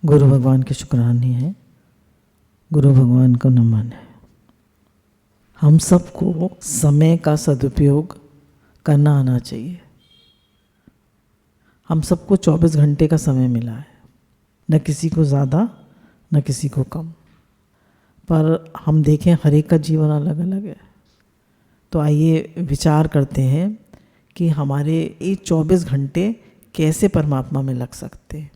गुरु भगवान की शुक्राने हैं, गुरु भगवान को नमन है। हम सबको समय का सदुपयोग करना आना चाहिए। हम सबको 24 घंटे का समय मिला है, न किसी को ज़्यादा न किसी को कम, पर हम देखें हर एक का जीवन अलग अलग है। तो आइए विचार करते हैं कि हमारे ये 24 घंटे कैसे परमात्मा में लग सकते हैं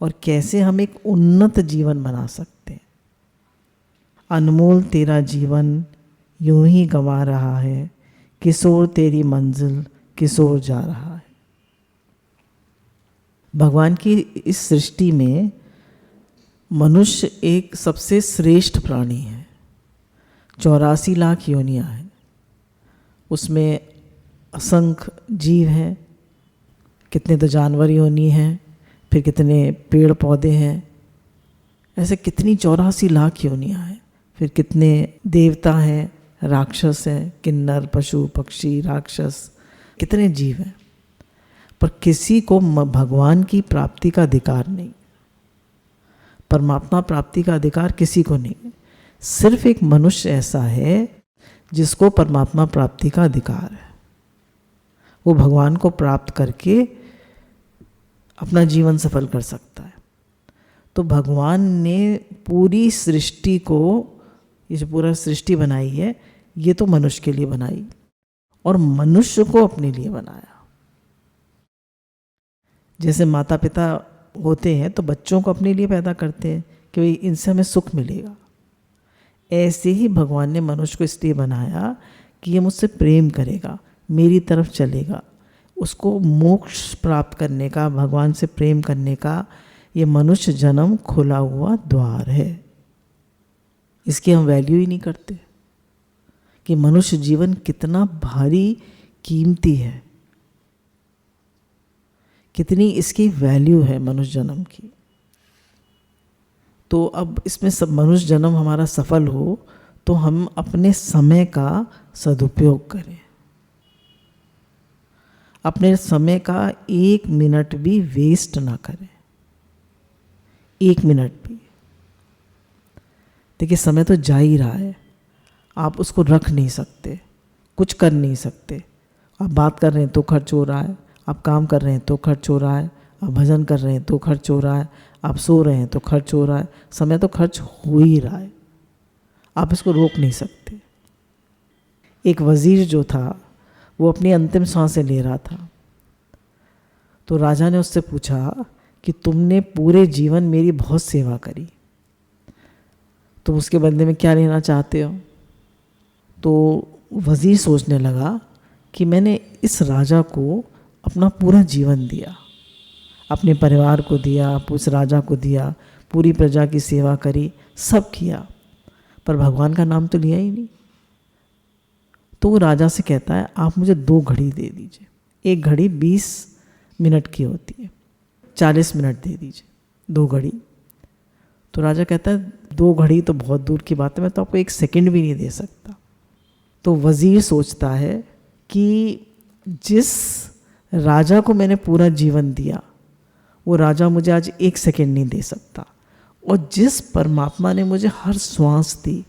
और कैसे हम एक उन्नत जीवन बना सकते हैं। अनमोल तेरा जीवन यूं ही गंवा रहा है, किशोर तेरी मंजिल किशोर जा रहा है। भगवान की इस सृष्टि में मनुष्य एक सबसे श्रेष्ठ प्राणी है। 84 लाख योनियां हैं, उसमें असंख्य जीव हैं, कितने तो जानवर योनि हैं, फिर कितने पेड़ पौधे हैं, ऐसे कितनी 84 लाख योनियां हैं। फिर कितने देवता हैं, राक्षस हैं, किन्नर पशु पक्षी राक्षस, कितने जीव हैं, पर किसी को भगवान की प्राप्ति का अधिकार नहीं, परमात्मा प्राप्ति का अधिकार किसी को नहीं। सिर्फ एक मनुष्य ऐसा है जिसको परमात्मा प्राप्ति का अधिकार है। वो भगवान को प्राप्त करके अपना जीवन सफल कर सकता है। तो भगवान ने पूरी सृष्टि को, ये जो पूरा सृष्टि बनाई है, ये तो मनुष्य के लिए बनाई और मनुष्य को अपने लिए बनाया। जैसे माता पिता होते हैं तो बच्चों को अपने लिए पैदा करते हैं कि भाई इनसे हमें सुख मिलेगा, ऐसे ही भगवान ने मनुष्य को इसलिए बनाया कि ये मुझसे प्रेम करेगा, मेरी तरफ चलेगा, उसको मोक्ष प्राप्त करने का, भगवान से प्रेम करने का ये मनुष्य जन्म खुला हुआ द्वार है। इसकी हम वैल्यू ही नहीं करते कि मनुष्य जीवन कितना भारी कीमती है, कितनी इसकी वैल्यू है मनुष्य जन्म की। तो अब इसमें सब मनुष्य जन्म हमारा सफल हो तो हम अपने समय का सदुपयोग करें, अपने समय का 1 मिनट भी वेस्ट ना करें, 1 मिनट भी। देखिए समय तो जा ही रहा है, आप उसको रख नहीं सकते, कुछ कर नहीं सकते। आप बात कर रहे हैं तो खर्च हो रहा है, आप काम कर रहे हैं तो खर्च हो रहा है, आप भजन कर रहे हैं तो खर्च हो रहा है, आप सो रहे हैं तो खर्च हो रहा है, समय तो खर्च हो ही रहा है, आप इसको रोक नहीं सकते। एक वजीर जो था वो अपनी अंतिम सांसें ले रहा था, तो राजा ने उससे पूछा कि तुमने पूरे जीवन मेरी बहुत सेवा करी, तुम उसके बदले में क्या लेना चाहते हो? तो वजीर सोचने लगा कि मैंने इस राजा को अपना पूरा जीवन दिया, अपने परिवार को दिया, उस राजा को दिया, पूरी प्रजा की सेवा करी, सब किया, पर भगवान का नाम तो लिया ही नहीं। तो वो राजा से कहता है आप मुझे 2 घड़ी दे दीजिए, एक घड़ी 20 मिनट की होती है, 40 मिनट दे दीजिए, 2 घड़ी। तो राजा कहता है 2 घड़ी तो बहुत दूर की बात है, मैं तो आपको 1 सेकंड भी नहीं दे सकता। तो वजीर सोचता है कि जिस राजा को मैंने पूरा जीवन दिया वो राजा मुझे आज 1 सेकंड नहीं दे सकता, और जिस परमात्मा ने मुझे हर श्वास दी,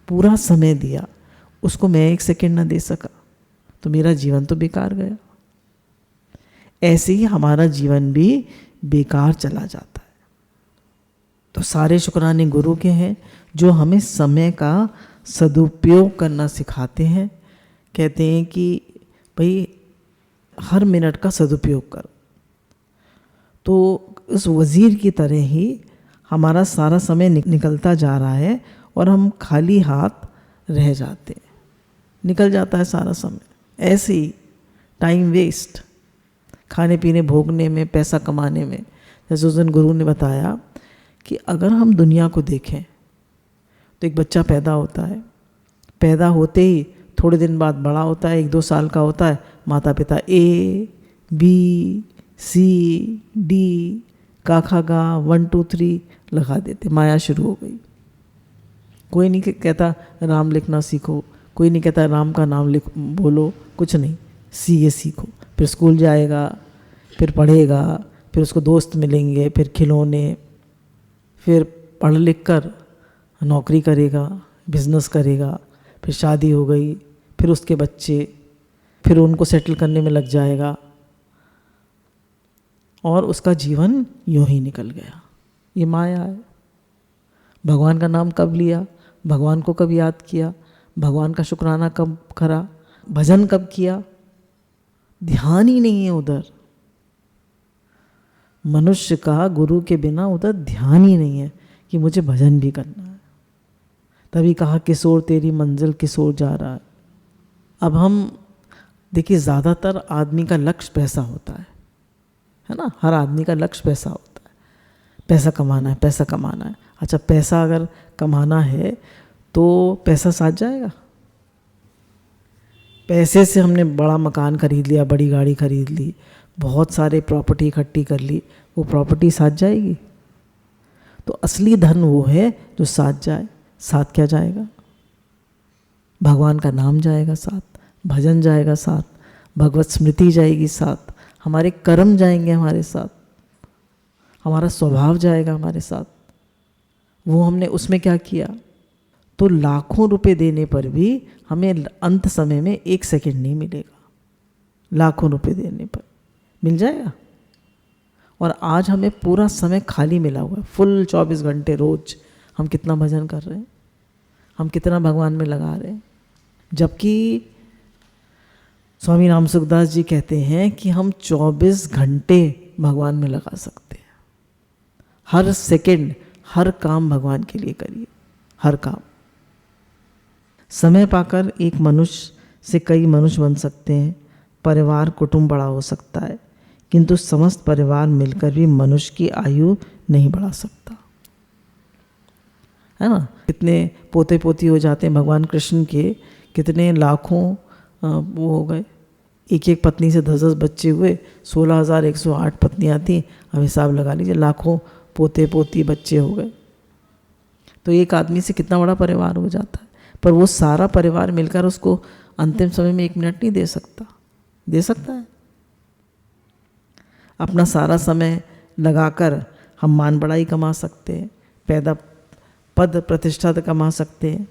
पूरा समय दिया, उसको मैं 1 सेकंड ना दे सका तो मेरा जीवन तो बेकार गया। ऐसे ही हमारा जीवन भी बेकार चला जाता है। तो सारे शुक्राने गुरु के हैं जो हमें समय का सदुपयोग करना सिखाते हैं। कहते हैं कि भाई हर मिनट का सदुपयोग करो। तो उस वजीर की तरह ही हमारा सारा समय निकलता जा रहा है और हम खाली हाथ रह जाते हैं, निकल जाता है सारा समय ऐसे ही, टाइम वेस्ट, खाने पीने भोगने में, पैसा कमाने में। जैसे उस दिन गुरु ने बताया कि अगर हम दुनिया को देखें तो एक बच्चा पैदा होता है, पैदा होते ही थोड़े दिन बाद बड़ा होता है, 1-2 साल का होता है, माता पिता A, B, C, D, का खा गा 1 2 3 लगा देते, माया शुरू हो गई। कोई नहीं कहता राम लिखना सीखो, कोई नहीं कहता राम का नाम लिख बोलो, कुछ नहीं, सीए सीखो। फिर स्कूल जाएगा, फिर पढ़ेगा, फिर उसको दोस्त मिलेंगे, फिर खिलौने, फिर पढ़ लिख कर नौकरी करेगा, बिजनेस करेगा, फिर शादी हो गई, फिर उसके बच्चे, फिर उनको सेटल करने में लग जाएगा और उसका जीवन यूं ही निकल गया। ये माया है। भगवान का नाम कब लिया, भगवान को कब याद किया, भगवान का शुक्राना कब करा, भजन कब किया, ध्यान ही नहीं है उधर। मनुष्य का गुरु के बिना उधर ध्यान ही नहीं है कि मुझे भजन भी करना है। तभी कहा किशोर तेरी मंजिल किशोर जा रहा है। अब हम देखिए, ज़्यादातर आदमी का लक्ष्य पैसा होता है ना। हर आदमी का लक्ष्य पैसा होता है, पैसा कमाना है, पैसा कमाना है। अच्छा, पैसा अगर कमाना है तो पैसा साथ जाएगा? पैसे से हमने बड़ा मकान खरीद लिया, बड़ी गाड़ी खरीद ली, बहुत सारे प्रॉपर्टी इकट्ठी कर ली, वो प्रॉपर्टी साथ जाएगी? तो असली धन वो है जो साथ जाए। साथ क्या जाएगा? भगवान का नाम जाएगा साथ, भजन जाएगा साथ, भगवत स्मृति जाएगी साथ, हमारे कर्म जाएंगे हमारे साथ, हमारा स्वभाव जाएगा हमारे साथ। वो हमने उसमें क्या किया? तो लाखों रुपए देने पर भी हमें अंत समय में 1 सेकंड नहीं मिलेगा। लाखों रुपए देने पर मिल जाएगा। और आज हमें पूरा समय खाली मिला हुआ है, फुल 24 घंटे रोज। हम कितना भजन कर रहे हैं, हम कितना भगवान में लगा रहे हैं। जबकि स्वामी राम सुखदास जी कहते हैं कि हम 24 घंटे भगवान में लगा सकते हैं। हर सेकंड, हर काम भगवान के लिए करिए, हर काम। समय पाकर एक मनुष्य से कई मनुष्य बन सकते हैं, परिवार कुटुंब बड़ा हो सकता है, किंतु समस्त परिवार मिलकर भी मनुष्य की आयु नहीं बढ़ा सकता, है ना। कितने पोते पोती हो जाते हैं भगवान कृष्ण के, कितने लाखों वो हो गए। एक एक पत्नी से 10-10 बच्चे हुए, 16,108 पत्नियाँ थी। अब हिसाब लगा लीजिए, लाखों पोते पोती बच्चे हो गए। तो एक आदमी से कितना बड़ा परिवार हो जाता है। पर वो सारा परिवार मिलकर उसको अंतिम समय में 1 मिनट नहीं दे सकता। दे सकता है? अपना सारा समय लगाकर हम मान बढ़ाई कमा सकते हैं, पैदा पद प्रतिष्ठा कमा सकते हैं,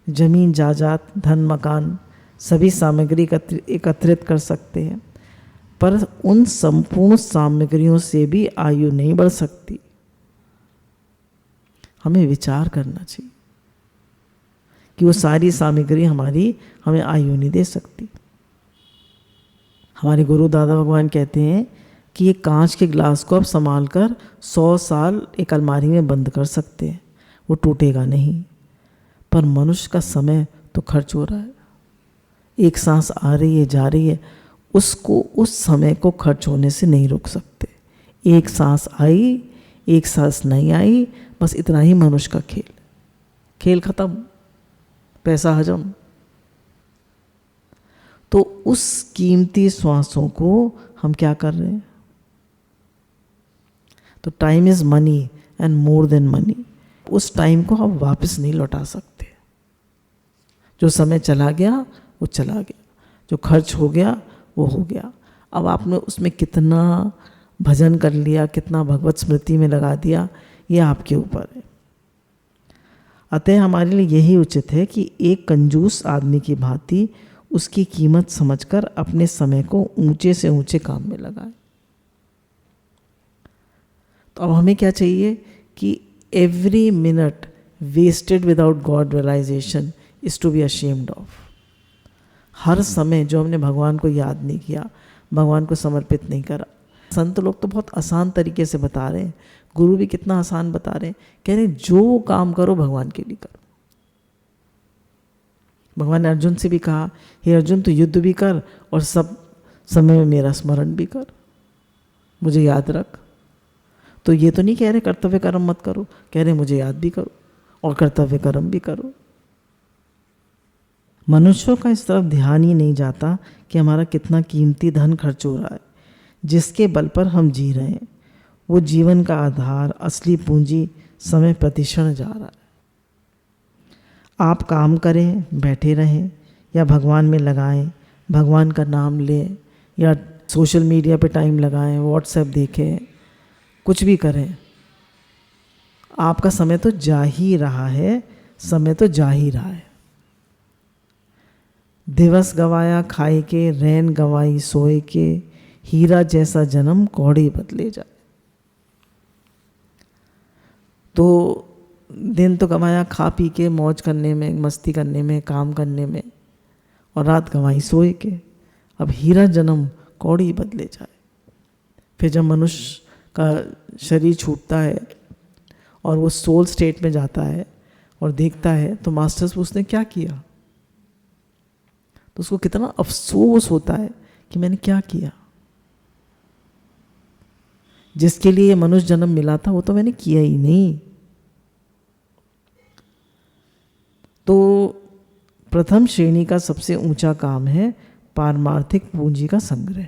जमीन जायदाद धन मकान सभी सामग्री एकत्रित कर सकते हैं। पर उन संपूर्ण सामग्रियों से भी आयु नहीं बढ़ सकती। हमें विचार करना चाहिए कि वो सारी सामग्री हमें आयु नहीं दे सकती। हमारे गुरु दादा भगवान कहते हैं कि ये कांच के गिलास को आप संभाल कर 100 साल एक अलमारी में बंद कर सकते हैं, वो टूटेगा नहीं। पर मनुष्य का समय तो खर्च हो रहा है। एक सांस आ रही है, जा रही है, उसको उस समय को खर्च होने से नहीं रोक सकते। एक सांस आई, एक सांस नहीं आई, बस इतना ही मनुष्य का खेल। खेल खत्म, पैसा हजम। तो उस कीमती श्वासों को हम क्या कर रहे हैं? तो time is money and more than money. उस टाइम को हम वापस नहीं लौटा सकते। जो समय चला गया वो चला गया, जो खर्च हो गया वो हो गया। अब आपने उसमें कितना भजन कर लिया, कितना भगवत स्मृति में लगा दिया, ये आपके ऊपर है। अतः हमारे लिए यही उचित है कि एक कंजूस आदमी की भांति उसकी कीमत समझकर अपने समय को ऊंचे से ऊंचे काम में लगाए। तो अब हमें क्या चाहिए कि every minute wasted without God realization is to be ashamed of. हर समय जो हमने भगवान को याद नहीं किया, भगवान को समर्पित नहीं करा। संत लोग तो बहुत आसान तरीके से बता रहे हैं, गुरु भी कितना आसान बता रहे हैं। कह रहे जो काम करो भगवान के लिए करो। भगवान ने अर्जुन से भी कहा, हे अर्जुन तू युद्ध भी कर और सब समय में मेरा स्मरण भी कर, मुझे याद रख। तो ये तो नहीं कह रहे कर्तव्य कर्म मत करो, कह रहे मुझे याद भी करो और कर्तव्य कर्म भी करो। मनुष्यों का इस तरफ ध्यान ही नहीं जाता कि हमारा कितना कीमती धन खर्च हो रहा है, जिसके बल पर हम जी रहे हैं। वो जीवन का आधार, असली पूंजी समय प्रतिक्षण जा रहा है। आप काम करें, बैठे रहें या भगवान में लगाएं, भगवान का नाम लें या सोशल मीडिया पे टाइम लगाएं, व्हाट्सएप देखें, कुछ भी करें, आपका समय तो जा ही रहा है, समय तो जा ही रहा है। दिवस गवाया खाए के, रैन गवाई सोए के, हीरा जैसा जन्म कौड़ी बदले जाए। तो दिन तो गवाया खा पी के, मौज करने में, मस्ती करने में, काम करने में, और रात गवाई सोए के। अब हीरा जन्म कौड़ी बदले जाए। फिर जब मनुष्य का शरीर छूटता है और वो सोल स्टेट में जाता है और देखता है, तो मास्टर्स उसने क्या किया, तो उसको कितना अफसोस होता है कि मैंने क्या किया। जिसके लिए मनुष्य जन्म मिला था वो तो मैंने किया ही नहीं। तो प्रथम श्रेणी का सबसे ऊंचा काम है पारमार्थिक पूंजी का संग्रह।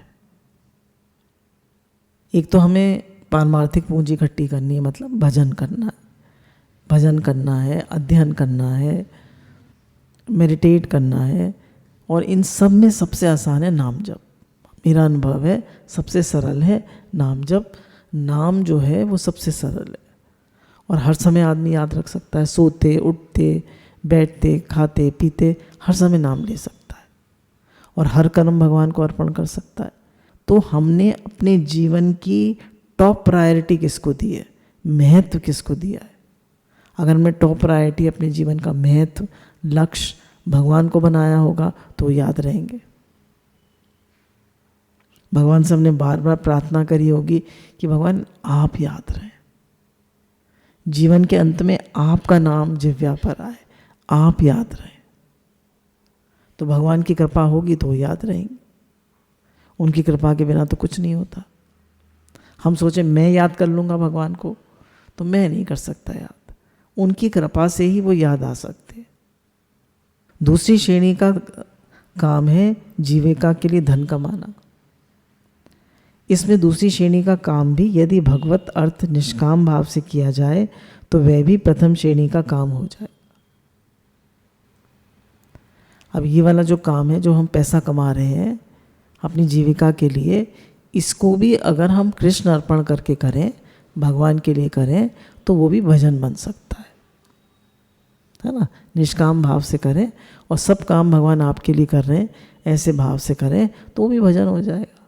एक तो हमें पारमार्थिक पूंजी इकट्ठी करनी है, मतलब भजन करना है, भजन करना है, अध्ययन करना है, मेडिटेट करना है, और इन सब में सबसे आसान है नाम जप। मेरा अनुभव है सबसे सरल है नाम जप। नाम जो है वो सबसे सरल है और हर समय आदमी याद रख सकता है। सोते उठते बैठते खाते पीते हर समय नाम ले सकता है और हर कर्म भगवान को अर्पण कर सकता है। तो हमने अपने जीवन की टॉप प्रायोरिटी किसको दी है, महत्व किसको दिया है? अगर मैं टॉप प्रायोरिटी अपने जीवन का महत्व, लक्ष्य भगवान को बनाया होगा तो याद रहेंगे। भगवान से हमने बार बार प्रार्थना करी होगी कि भगवान आप याद रहें, जीवन के अंत में आपका नाम जिह्वा पर आए, आप याद रहें। तो भगवान की कृपा होगी तो याद रहेंगे। उनकी कृपा के बिना तो कुछ नहीं होता। हम सोचे मैं याद कर लूँगा भगवान को, तो मैं नहीं कर सकता याद। उनकी कृपा से ही वो याद आ सकते। दूसरी श्रेणी का काम है जीविका के लिए धन कमाना। इसमें दूसरी श्रेणी का काम भी यदि भगवत अर्थ निष्काम भाव से किया जाए तो वह भी प्रथम श्रेणी का काम हो जाए। अब ये वाला जो काम है, जो हम पैसा कमा रहे हैं अपनी जीविका के लिए, इसको भी अगर हम कृष्ण अर्पण करके करें, भगवान के लिए करें, तो वो भी भजन बन सकता है ना। निष्काम भाव से करें और सब काम भगवान आपके लिए कर रहे हैं ऐसे भाव से करें तो वो भी भजन हो जाएगा।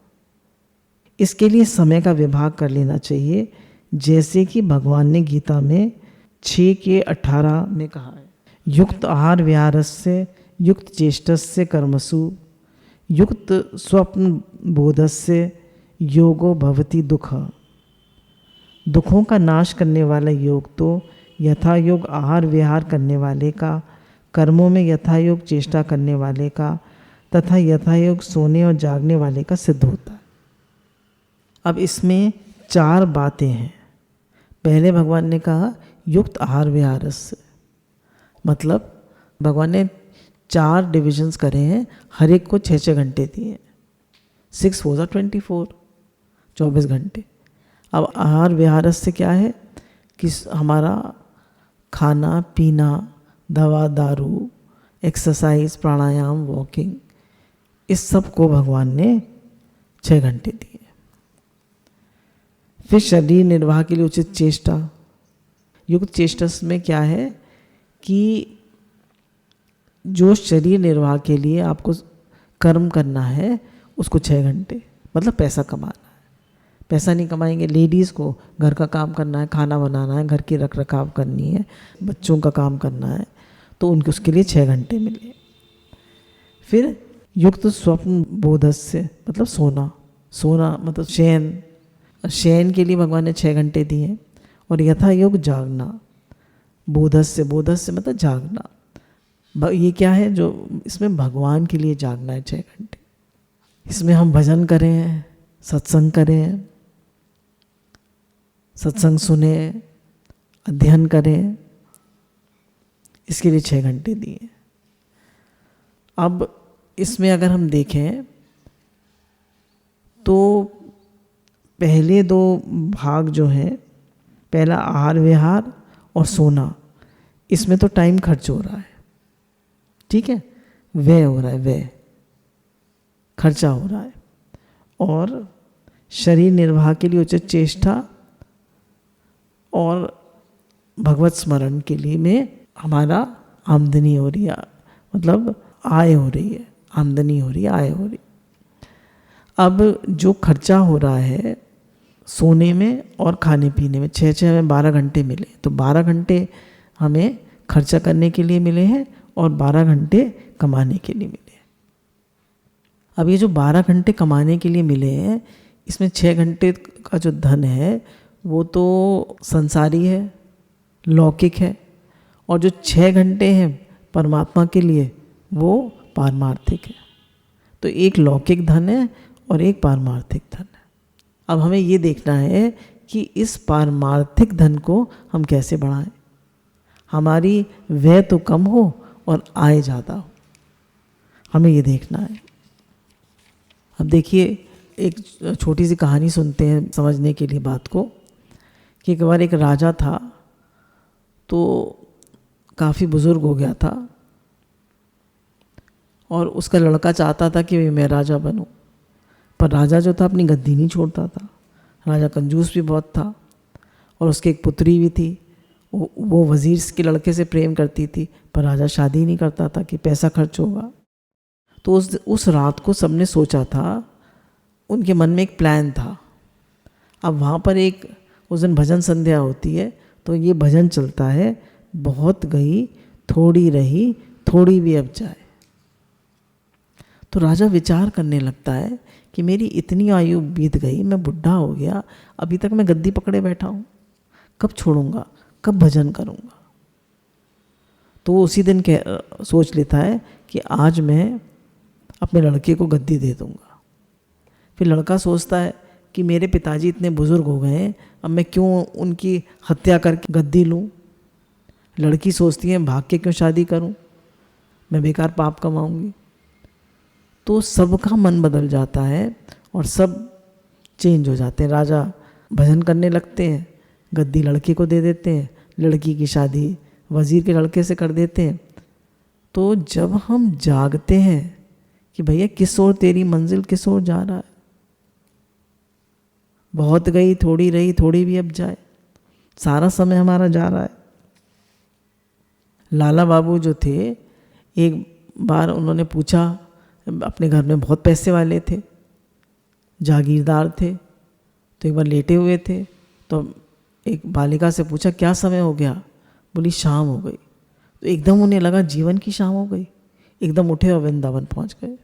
इसके लिए समय का विभाग कर लेना चाहिए, जैसे कि भगवान ने गीता में 6:18 में कहा है, युक्त आहार विहारस्य युक्त चेष्टस्य कर्मसु युक्त स्वप्न बोधस्य योगो भवति दुख। दुखों का नाश करने वाला योग तो यथा योग आहार विहार करने वाले का, कर्मों में यथा योग चेष्टा करने वाले का तथा यथा योग सोने और जागने वाले का सिद्ध होता है। अब इसमें 4 बातें हैं। पहले भगवान ने कहा युक्त आहार विहार से, मतलब भगवान ने 4 डिविजन्स करे हैं, हर एक को 6-6 घंटे दिए हैं। 6 4 24 घंटे। अब आहार विहार से क्या है कि हमारा खाना पीना, दवा दारू, एक्सरसाइज, प्राणायाम, वॉकिंग, इस सब को भगवान ने 6 घंटे दिए। फिर शरीर निर्वाह के लिए उचित चेष्टा। युक्त चेष्टा में क्या है कि जो शरीर निर्वाह के लिए आपको कर्म करना है उसको 6 घंटे, मतलब पैसा कमाना है। पैसा नहीं कमाएंगे, लेडीज़ को घर का काम करना है, खाना बनाना है, घर की रख रखाव करनी है, बच्चों का काम करना है, तो उनके उसके लिए 6 घंटे मिले। फिर युक्त स्वप्न बोधस्य, मतलब सोना, सोना मतलब शयन, शयन के लिए भगवान ने 6 घंटे दिए। और यथा योग जागना, बोधस्य, बोधस्य मतलब जागना। ये क्या है, जो इसमें भगवान के लिए जागना है 6 घंटे। इसमें हम भजन करें, सत्संग करें, सत्संग सुने, अध्ययन करें, इसके लिए 6 घंटे दिए। अब इसमें अगर हम देखें तो पहले 2 भाग जो हैं, पहला आहार विहार और सोना, इसमें तो टाइम खर्च हो रहा है, ठीक है, व्यय हो रहा है, व्यय खर्चा हो रहा है। और शरीर निर्वाह के लिए उचित चेष्टा और भगवत स्मरण के लिए में हमारा आमदनी हो रही है, मतलब आय हो रही है, आमदनी हो रही है, आय हो रही है। अब जो खर्चा हो रहा है सोने में और खाने पीने में, 6 हमें 12 घंटे मिले, तो 12 घंटे हमें खर्चा करने के लिए मिले हैं और 12 घंटे कमाने के लिए मिले हैं। अब ये जो 12 घंटे कमाने के लिए मिले हैं, इसमें 6 घंटे का जो धन है वो तो संसारी है, लौकिक है, और जो 6 घंटे हैं परमात्मा के लिए वो पारमार्थिक है। तो एक लौकिक धन है और एक पारमार्थिक धन है। अब हमें ये देखना है कि इस पारमार्थिक धन को हम कैसे बढ़ाएं, हमारी व्यय तो कम हो और आय ज़्यादा हो, हमें ये देखना है। अब देखिए, एक छोटी सी कहानी सुनते हैं समझने के लिए बात को, कि एक बार एक राजा था, तो काफ़ी बुज़ुर्ग हो गया था और उसका लड़का चाहता था कि मैं राजा बनूं, पर राजा जो था अपनी गद्दी नहीं छोड़ता था। राजा कंजूस भी बहुत था और उसकी एक पुत्री भी थी, वो वज़ीर के लड़के से प्रेम करती थी, पर राजा शादी नहीं करता था कि पैसा खर्च होगा। तो उस रात को सबने सोचा था, उनके मन में एक प्लान था। अब वहाँ पर एक उस दिन भजन संध्या होती है, तो ये भजन चलता है, बहुत गई थोड़ी रही थोड़ी भी अब जाए। तो राजा विचार करने लगता है कि मेरी इतनी आयु बीत गई, मैं बुढ़ा हो गया, अभी तक मैं गद्दी पकड़े बैठा हूँ, कब छोड़ूंगा, कब भजन करूँगा। तो वो उसी दिन सोच लेता है कि आज मैं अपने लड़के को गद्दी दे दूँगा। फिर लड़का सोचता है कि मेरे पिताजी इतने बुज़ुर्ग हो गए हैं, अब मैं क्यों उनकी हत्या करके गद्दी लूँ। लड़की सोचती है भाग के क्यों शादी करूँ, मैं बेकार पाप कमाऊँगी। तो सबका मन बदल जाता है और सब चेंज हो जाते हैं। राजा भजन करने लगते हैं, गद्दी लड़के को दे देते हैं, लड़की की शादी वज़ीर के लड़के से कर देते हैं। तो जब हम जागते हैं कि भैया किस ओर तेरी मंजिल किस ओर जा रहा है, बहुत गई थोड़ी रही थोड़ी भी अब जाए, सारा समय हमारा जा रहा है। लाला बाबू जो थे, एक बार उन्होंने पूछा, अपने घर में बहुत पैसे वाले थे, जागीरदार थे, तो एक बार लेटे हुए थे, तो एक बालिका से पूछा क्या समय हो गया, बोली शाम हो गई। तो एकदम उन्हें लगा जीवन की शाम हो गई, एकदम उठे और वृंदावन पहुंच गए।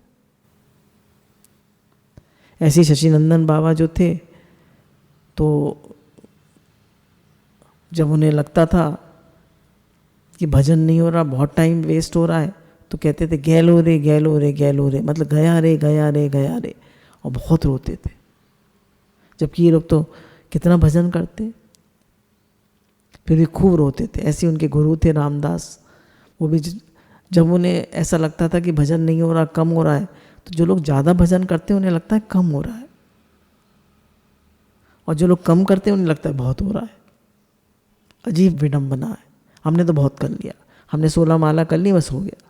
ऐसे शशिनंदन बाबा जो थे, तो जब उन्हें लगता था कि भजन नहीं हो रहा, बहुत टाइम वेस्ट हो रहा है, तो कहते थे गैलो रे गैलो रे गैलो रे, मतलब गया रे गया रे गया रे, और बहुत रोते थे। जबकि ये लोग तो कितना भजन करते, फिर भी खूब रोते थे। ऐसे उनके गुरु थे रामदास, वो भी जब उन्हें ऐसा लगता था कि भजन नहीं हो रहा, कम हो रहा है, तो जो लोग ज़्यादा भजन करते हैं उन्हें लगता है कम हो रहा है, और जो लोग कम करते हैं उन्हें लगता है बहुत हो रहा है। अजीब विडंबना है। हमने तो बहुत कर लिया, हमने 16 माला कर ली, बस हो गया।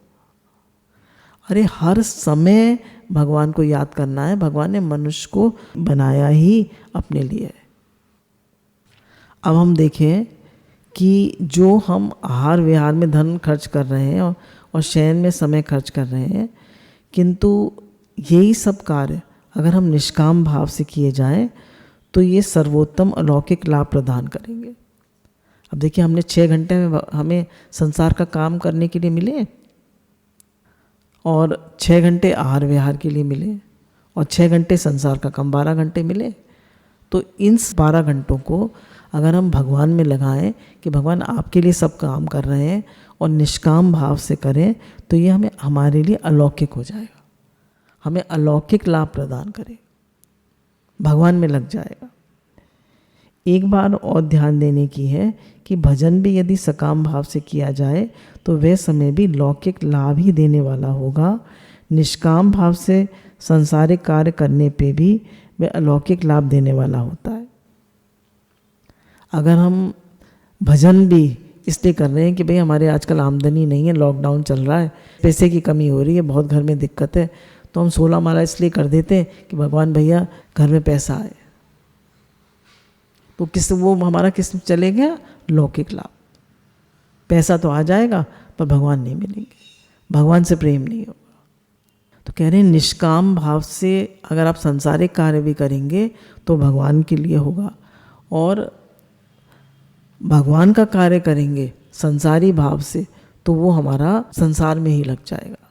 अरे हर समय भगवान को याद करना है। भगवान ने मनुष्य को बनाया ही अपने लिए है। अब हम देखें कि जो हम आहार विहार में धन खर्च कर रहे हैं और शयन में समय खर्च कर रहे हैं, किंतु यही सब कार्य अगर हम निष्काम भाव से किए जाएं तो ये सर्वोत्तम अलौकिक लाभ प्रदान करेंगे। अब देखिए, हमने 6 घंटे में हमें संसार का काम करने के लिए मिले और 6 घंटे आहार विहार के लिए मिले और 6 घंटे संसार का काम 12 घंटे मिले। तो इन 12 घंटों को अगर हम भगवान में लगाएं कि भगवान आपके लिए सब काम कर रहे हैं और निष्काम भाव से करें, तो ये हमें हमारे लिए अलौकिक हो जाएगा, हमें अलौकिक लाभ प्रदान करेगा, भगवान में लग जाएगा। एक बार और ध्यान देने की है कि भजन भी यदि सकाम भाव से किया जाए तो वह समय भी लौकिक लाभ ही देने वाला होगा। निष्काम भाव से सांसारिक कार्य करने पे भी वह अलौकिक लाभ देने वाला होता है। अगर हम भजन भी इसलिए कर रहे हैं कि भाई हमारे आजकल आमदनी नहीं है, लॉकडाउन चल रहा है, पैसे की कमी हो रही है, बहुत घर में दिक्कत है, तो हम 16 माला इसलिए कर देते हैं कि भगवान भैया घर में पैसा आए, तो वो हमारा किस चले गया, लौकिक लाभ। पैसा तो आ जाएगा पर भगवान नहीं मिलेंगे, भगवान से प्रेम नहीं होगा। तो कह रहे हैं निष्काम भाव से अगर आप संसारिक कार्य भी करेंगे तो भगवान के लिए होगा, और भगवान का कार्य करेंगे संसारी भाव से तो वो हमारा संसार में ही लग जाएगा,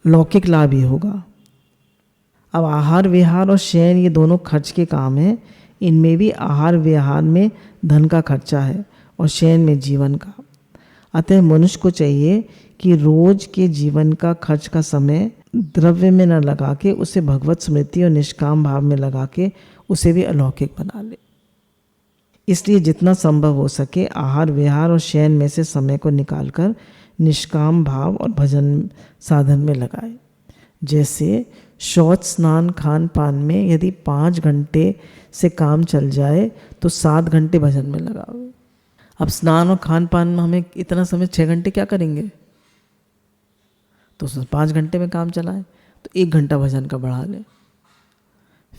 लौकिक लाभ ही होगा। अब आहार विहार और शयन ये दोनों खर्च के काम हैं। इनमें भी आहार विहार में धन का खर्चा है और शयन में जीवन का। अतः मनुष्य को चाहिए कि रोज के जीवन का खर्च का समय द्रव्य में न लगा के उसे भगवत स्मृति और निष्काम भाव में लगा के उसे भी अलौकिक बना ले। इसलिए जितना संभव हो सके आहार विहार और शयन में से समय को निकालकर निष्काम भाव और भजन साधन में लगाए। जैसे शौच स्नान खान पान में यदि 5 घंटे से काम चल जाए तो 7 घंटे भजन में लगाओ। अब स्नान और खान पान में हमें इतना समय 6 घंटे क्या करेंगे, तो 5 घंटे में काम चलाएं तो 1 घंटा भजन का बढ़ा लें।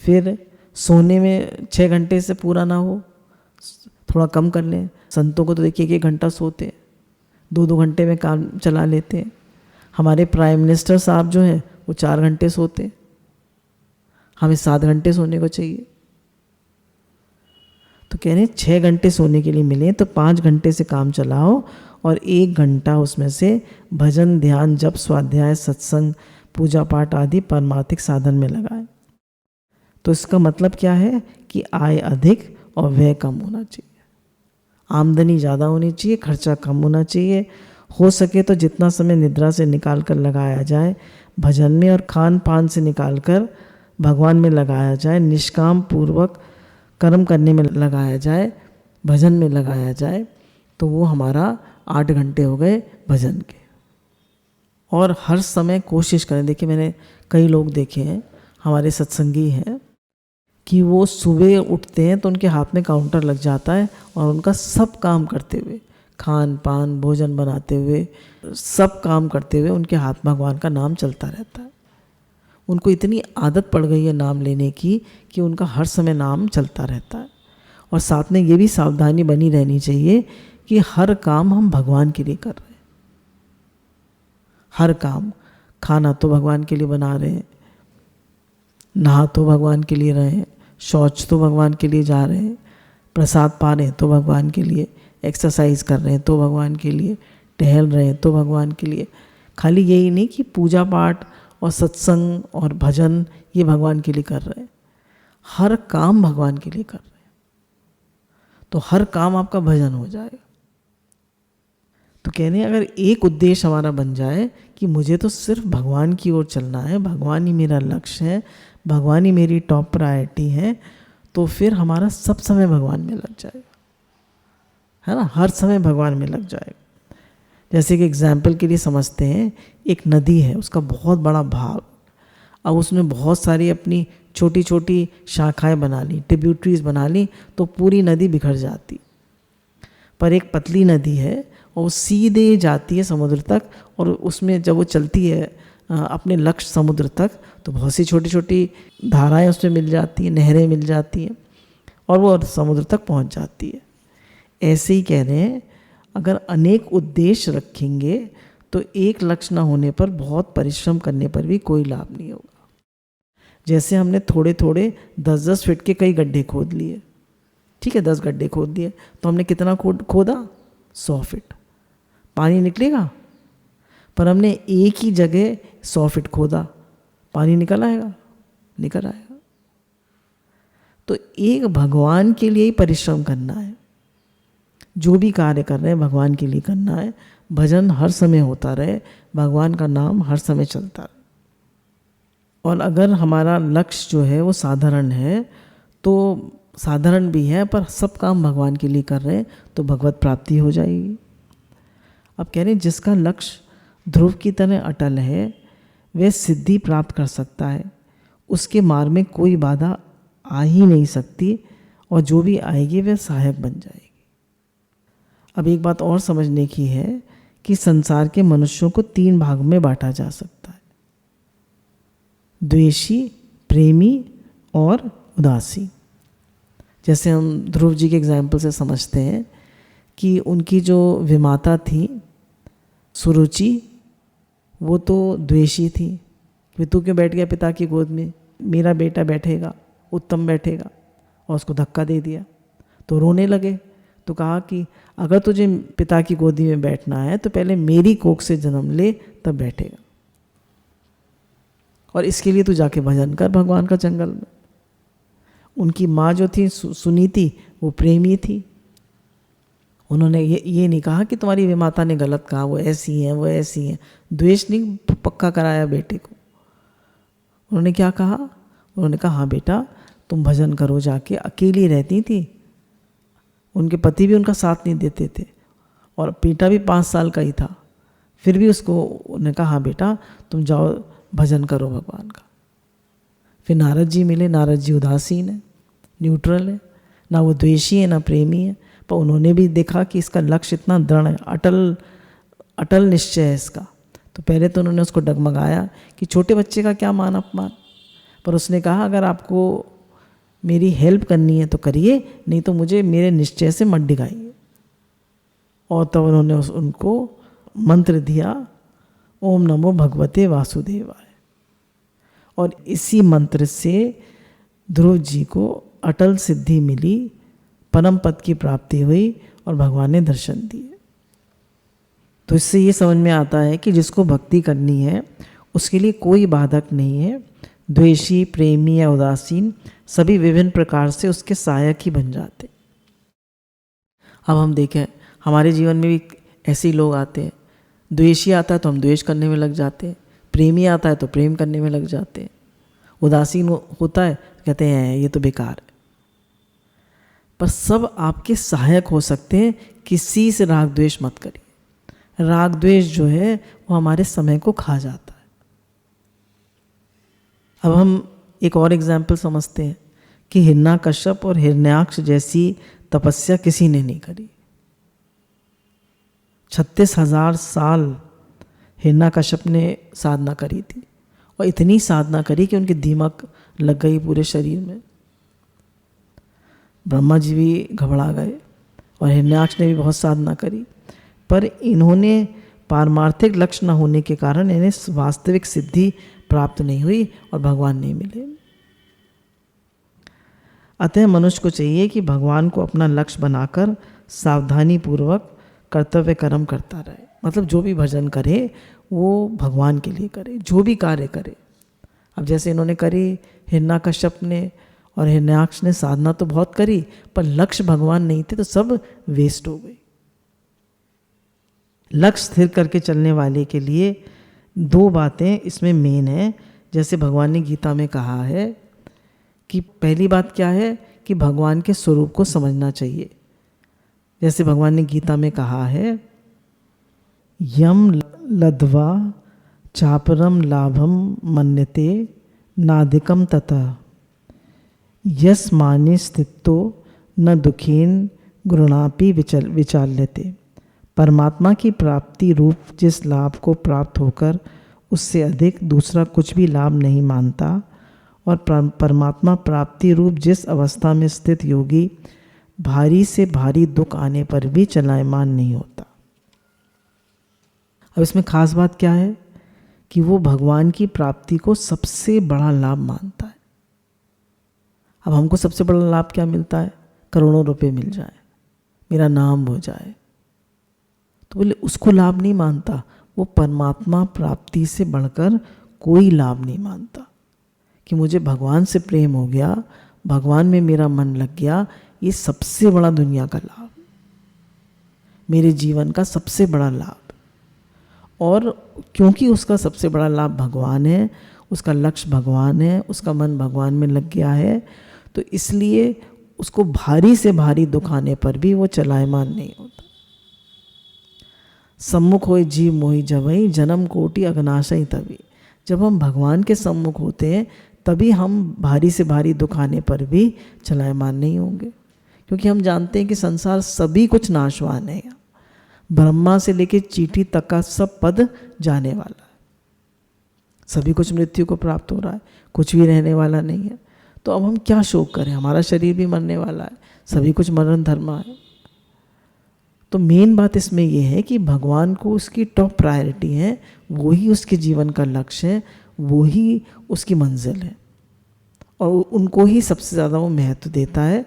फिर सोने में 6 घंटे से पूरा ना हो, थोड़ा कम कर लें। संतों को तो देखिए 1 घंटा सोते, 2-2 घंटे में काम चला लेते हैं। हमारे प्राइम मिनिस्टर साहब जो हैं वो 4 घंटे सोते, हमें 7 घंटे सोने को चाहिए। तो कह रहे हैं 6 घंटे सोने के लिए मिले तो 5 घंटे से काम चलाओ और 1 घंटा उसमें से भजन ध्यान जप स्वाध्याय सत्संग पूजा पाठ आदि परमार्थिक साधन में लगाए। तो इसका मतलब क्या है कि आय अधिक और व्यय कम होना चाहिए, आमदनी ज़्यादा होनी चाहिए, खर्चा कम होना चाहिए। हो सके तो जितना समय निद्रा से निकाल कर लगाया जाए भजन में और खान पान से निकाल कर भगवान में लगाया जाए, निष्काम पूर्वक कर्म करने में लगाया जाए, भजन में लगाया जाए, तो वो हमारा 8 घंटे हो गए भजन के। और हर समय कोशिश करें, देखिए मैंने कई लोग देखे हैं हमारे सत्संगी हैं कि वो सुबह उठते हैं तो उनके हाथ में काउंटर लग जाता है और उनका सब काम करते हुए, खान पान भोजन बनाते हुए, सब काम करते हुए उनके हाथ भगवान का नाम चलता रहता है। उनको इतनी आदत पड़ गई है नाम लेने की कि उनका हर समय नाम चलता रहता है। और साथ में ये भी सावधानी बनी रहनी चाहिए कि हर काम हम भगवान के लिए कर रहे हैं। हर काम, खाना तो भगवान के लिए बना रहे हैं, नहा तो भगवान के लिए रहे हैं, शौच तो भगवान के लिए जा रहे हैं, प्रसाद पा रहे हैं तो भगवान के लिए, एक्सरसाइज कर रहे हैं तो भगवान के लिए, टहल रहे हैं तो भगवान के लिए। खाली यही नहीं कि पूजा पाठ और सत्संग और भजन ये भगवान के लिए कर रहे हैं, हर काम भगवान के लिए कर रहे हैं, तो हर काम आपका भजन हो जाएगा। तो कह रहे हैं अगर एक उद्देश्य हमारा बन जाए कि मुझे तो सिर्फ भगवान की ओर चलना है, भगवान ही मेरा लक्ष्य है, भगवान ही मेरी टॉप प्रायोरिटी है, तो फिर हमारा सब समय भगवान में लग जाएगा, है ना, हर समय भगवान में लग जाएगा। जैसे कि एग्जाम्पल के लिए समझते हैं, एक नदी है, उसका बहुत बड़ा भाग, अब उसने बहुत सारी अपनी छोटी छोटी शाखाएं बना ली, ट्रिब्यूटरीज बना ली, तो पूरी नदी बिखर जाती। पर एक पतली नदी है और वो सीधे जाती है समुद्र तक, और उसमें जब वो चलती है अपने लक्ष्य समुद्र तक, तो बहुत सी छोटी छोटी धाराएं उसमें मिल जाती हैं, नहरें मिल जाती हैं और वो समुद्र तक पहुंच जाती है। ऐसे ही कह रहे हैं अगर अनेक उद्देश्य रखेंगे तो एक लक्ष्य न होने पर बहुत परिश्रम करने पर भी कोई लाभ नहीं होगा। जैसे हमने थोड़े थोड़े 10-10 फीट के कई गड्ढे खोद लिए, ठीक है, 10 गड्ढे खोद दिए, तो हमने कितना खोदा, 100 फीट, पानी निकलेगा। पर हमने एक ही जगह 100 फीट खोदा, पानी निकल आएगा, निकल आएगा। तो एक भगवान के लिए ही परिश्रम करना है, जो भी कार्य कर रहे हैं भगवान के लिए करना है, भजन हर समय होता रहे, भगवान का नाम हर समय चलता रहे। और अगर हमारा लक्ष्य जो है वो साधारण है, तो साधारण भी है पर सब काम भगवान के लिए कर रहे हैं, तो भगवत प्राप्ति हो जाएगी। अब कह रहे हैं जिसका लक्ष्य ध्रुव की तरह अटल है वह सिद्धि प्राप्त कर सकता है, उसके मार्ग में कोई बाधा आ ही नहीं सकती, और जो भी आएगी वह सहायक बन जाएगी। अब एक बात और समझने की है कि संसार के मनुष्यों को 3 भागों में बांटा जा सकता है, द्वेषी, प्रेमी और उदासी। जैसे हम ध्रुव जी के एग्जाम्पल से समझते हैं कि उनकी जो विमाता थी सुरुचि, वो तो द्वेषी थी कि तू क्यों बैठ गया पिता की गोद में, मेरा बेटा बैठेगा, उत्तम बैठेगा, और उसको धक्का दे दिया। तो रोने लगे। तो कहा कि अगर तुझे पिता की गोदी में बैठना है तो पहले मेरी कोख से जन्म ले, तब बैठेगा, और इसके लिए तू जाके भजन कर भगवान का जंगल में। उनकी माँ जो थी सुनीति, वो प्रेमी थी। उन्होंने ये नहीं कहा कि तुम्हारी विमाता ने गलत कहा, वो ऐसी हैं वो ऐसी हैं, द्वेष नहीं पक्का कराया बेटे को। उन्होंने क्या कहा? उन्होंने कहा हाँ बेटा तुम भजन करो जाके। अकेली रहती थी, उनके पति भी उनका साथ नहीं देते थे, और बेटा भी 5 साल का ही था, फिर भी उसको उन्होंने कहा हाँ बेटा तुम जाओ भजन करो भगवान का। फिर नारद जी मिले। नारद जी उदासीन है, न्यूट्रल है, ना वो द्वेषी है ना प्रेमी है, पर उन्होंने भी देखा कि इसका लक्ष्य इतना दृढ़ है, अटल निश्चय है इसका। तो पहले तो उन्होंने उसको डगमगाया कि छोटे बच्चे का क्या मान अपमान, पर उसने कहा अगर आपको मेरी हेल्प करनी है तो करिए, नहीं तो मुझे मेरे निश्चय से मत डिगाइए। और तब उन्होंने उनको मंत्र दिया, ओम नमो भगवते वासुदेवाय, और इसी मंत्र से ध्रुव जी को अटल सिद्धि मिली, परम पद की प्राप्ति हुई और भगवान ने दर्शन दिए। तो इससे ये समझ में आता है कि जिसको भक्ति करनी है उसके लिए कोई बाधक नहीं है। द्वेषी, प्रेमी या उदासीन सभी विभिन्न प्रकार से उसके सहायक ही बन जाते। अब हम देखें हमारे जीवन में भी ऐसे ही लोग आते हैं। द्वेषी आता है तो हम द्वेष करने में लग जाते हैं, प्रेमी आता है तो प्रेम करने में लग जाते हैं, उदासीन होता है कहते हैं ये तो बेकार है। पर सब आपके सहायक हो सकते हैं, किसी से राग द्वेष मत करिए। राग द्वेष जो है वो हमारे समय को खा जाता है। अब हम एक और एग्जाम्पल समझते हैं कि हिरण्यकश्यप और हिरण्याक्ष जैसी तपस्या किसी ने नहीं करी। 36,000 साल हिरण्यकश्यप ने साधना करी थी, और इतनी साधना करी कि उनकी दीमक लग गई पूरे शरीर में। ब्रह्मा जी भी घबरा गए, और हिरण्याक्ष ने भी बहुत साधना करी, पर इन्होंने पारमार्थिक लक्ष्य न होने के कारण इन्हें वास्तविक सिद्धि प्राप्त नहीं हुई और भगवान नहीं मिले। अतः मनुष्य को चाहिए कि भगवान को अपना लक्ष्य बनाकर सावधानी पूर्वक कर्तव्य कर्म करता रहे। मतलब जो भी भजन करे वो भगवान के लिए करे, जो भी कार्य करे। अब जैसे इन्होंने करी, हिरण्यकश्यप ने और हिरण्याक्ष ने साधना तो बहुत करी, पर लक्ष्य भगवान नहीं थे तो सब वेस्ट हो गई। लक्ष्य स्थिर करके चलने वाले के लिए 2 बातें इसमें मेन है। जैसे भगवान ने गीता में कहा है कि पहली बात क्या है कि भगवान के स्वरूप को समझना चाहिए। जैसे भगवान ने गीता में कहा है, यम लद्वा चापरम लाभम मन्यते नादिकम तथा यस माने स्थितो न दुखेन गुरुणापि विचाल्यते। परमात्मा की प्राप्ति रूप जिस लाभ को प्राप्त होकर उससे अधिक दूसरा कुछ भी लाभ नहीं मानता, और परमात्मा प्राप्ति रूप जिस अवस्था में स्थित योगी भारी से भारी दुख आने पर भी चलायमान नहीं होता। अब इसमें खास बात क्या है कि वो भगवान की प्राप्ति को सबसे बड़ा लाभ मानता है। अब हमको सबसे बड़ा लाभ क्या मिलता है? करोड़ों रुपए मिल जाए, मेरा नाम हो जाए, तो बोले उसको लाभ नहीं मानता। वो परमात्मा प्राप्ति से बढ़कर कोई लाभ नहीं मानता कि मुझे भगवान से प्रेम हो गया, भगवान में मेरा मन लग गया, ये सबसे बड़ा दुनिया का लाभ, मेरे जीवन का सबसे बड़ा लाभ। और क्योंकि उसका सबसे बड़ा लाभ भगवान है, उसका लक्ष्य भगवान है, उसका मन भगवान में लग गया है, तो इसलिए उसको भारी से भारी दुख आने पर भी वो चलायमान नहीं होता। सम्मुख होए जीव मोहि जबहि जन्म कोटि अघनाशय तभी। जब हम भगवान के सम्मुख होते हैं तभी हम भारी से भारी दुख आने पर भी चलायमान नहीं होंगे, क्योंकि हम जानते हैं कि संसार सभी कुछ नाशवान है। ब्रह्मा से लेकर चींटी तक का सब पद जाने वाला है, सभी कुछ मृत्यु को प्राप्त हो रहा है, कुछ भी रहने वाला नहीं है। तो अब हम क्या शोक करें, हमारा शरीर भी मरने वाला है, सभी कुछ मरण धर्मा है। तो मेन बात इसमें ये है कि भगवान को उसकी टॉप प्रायोरिटी है, वो ही उसके जीवन का लक्ष्य है, वो ही उसकी मंजिल है और उनको ही सबसे ज़्यादा वो महत्व देता है।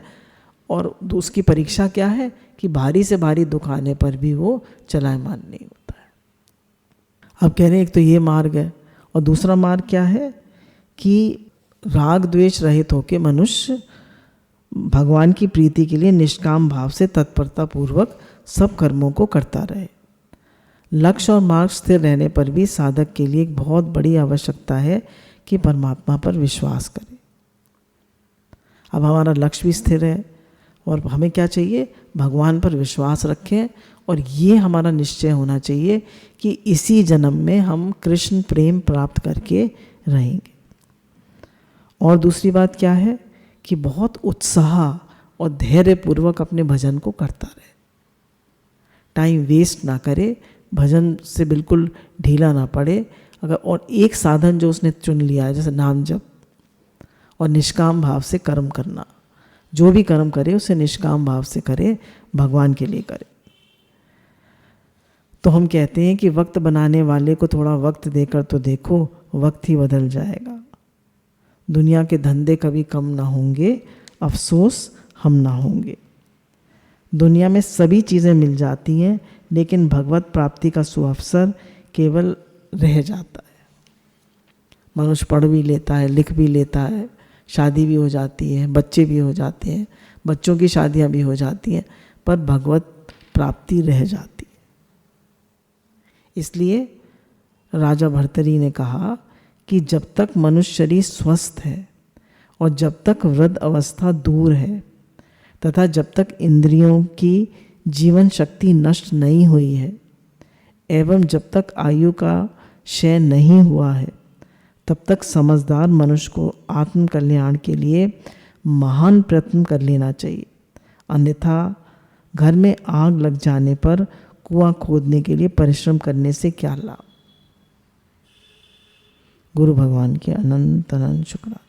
और उसकी परीक्षा क्या है कि भारी से भारी दुख आने पर भी वो चलायमान नहीं होता है। अब कह रहे हैं एक तो ये मार्ग है, और दूसरा मार्ग क्या है कि राग द्वेष रहित होकर मनुष्य भगवान की प्रीति के लिए निष्काम भाव से तत्परता पूर्वक सब कर्मों को करता रहे। लक्ष्य और मार्ग स्थिर रहने पर भी साधक के लिए एक बहुत बड़ी आवश्यकता है कि परमात्मा पर विश्वास करें। अब हमारा लक्ष्य भी स्थिर है और हमें क्या चाहिए, भगवान पर विश्वास रखें, और ये हमारा निश्चय होना चाहिए कि इसी जन्म में हम कृष्ण प्रेम प्राप्त करके रहेंगे। और दूसरी बात क्या है कि बहुत उत्साह और धैर्य पूर्वक अपने भजन को करता रहे, टाइम वेस्ट ना करे, भजन से बिल्कुल ढीला ना पड़े। अगर और एक साधन जो उसने चुन लिया है, जैसे नाम जप और निष्काम भाव से कर्म करना, जो भी कर्म करे उसे निष्काम भाव से करे, भगवान के लिए करे। तो हम कहते हैं कि वक्त बनाने वाले को थोड़ा वक्त देकर तो देखो, वक्त ही बदल जाएगा। दुनिया के धंधे कभी कम ना होंगे, अफसोस हम ना होंगे। दुनिया में सभी चीज़ें मिल जाती हैं, लेकिन भगवत प्राप्ति का सुअवसर केवल रह जाता है। मनुष्य पढ़ भी लेता है, लिख भी लेता है, शादी भी हो जाती है, बच्चे भी हो जाते हैं, बच्चों की शादियां भी हो जाती हैं, पर भगवत प्राप्ति रह जाती है। इसलिए राजा भर्तरी ने कहा कि जब तक मनुष्य शरीर स्वस्थ है और जब तक वृद्ध अवस्था दूर है तथा जब तक इंद्रियों की जीवन शक्ति नष्ट नहीं हुई है एवं जब तक आयु का क्षय नहीं हुआ है, तब तक समझदार मनुष्य को आत्म कल्याण के लिए महान प्रयत्न कर लेना चाहिए। अन्यथा घर में आग लग जाने पर कुआं खोदने के लिए परिश्रम करने से क्या लाभ। गुरु भगवान के अनंत अनंत शुक्राने।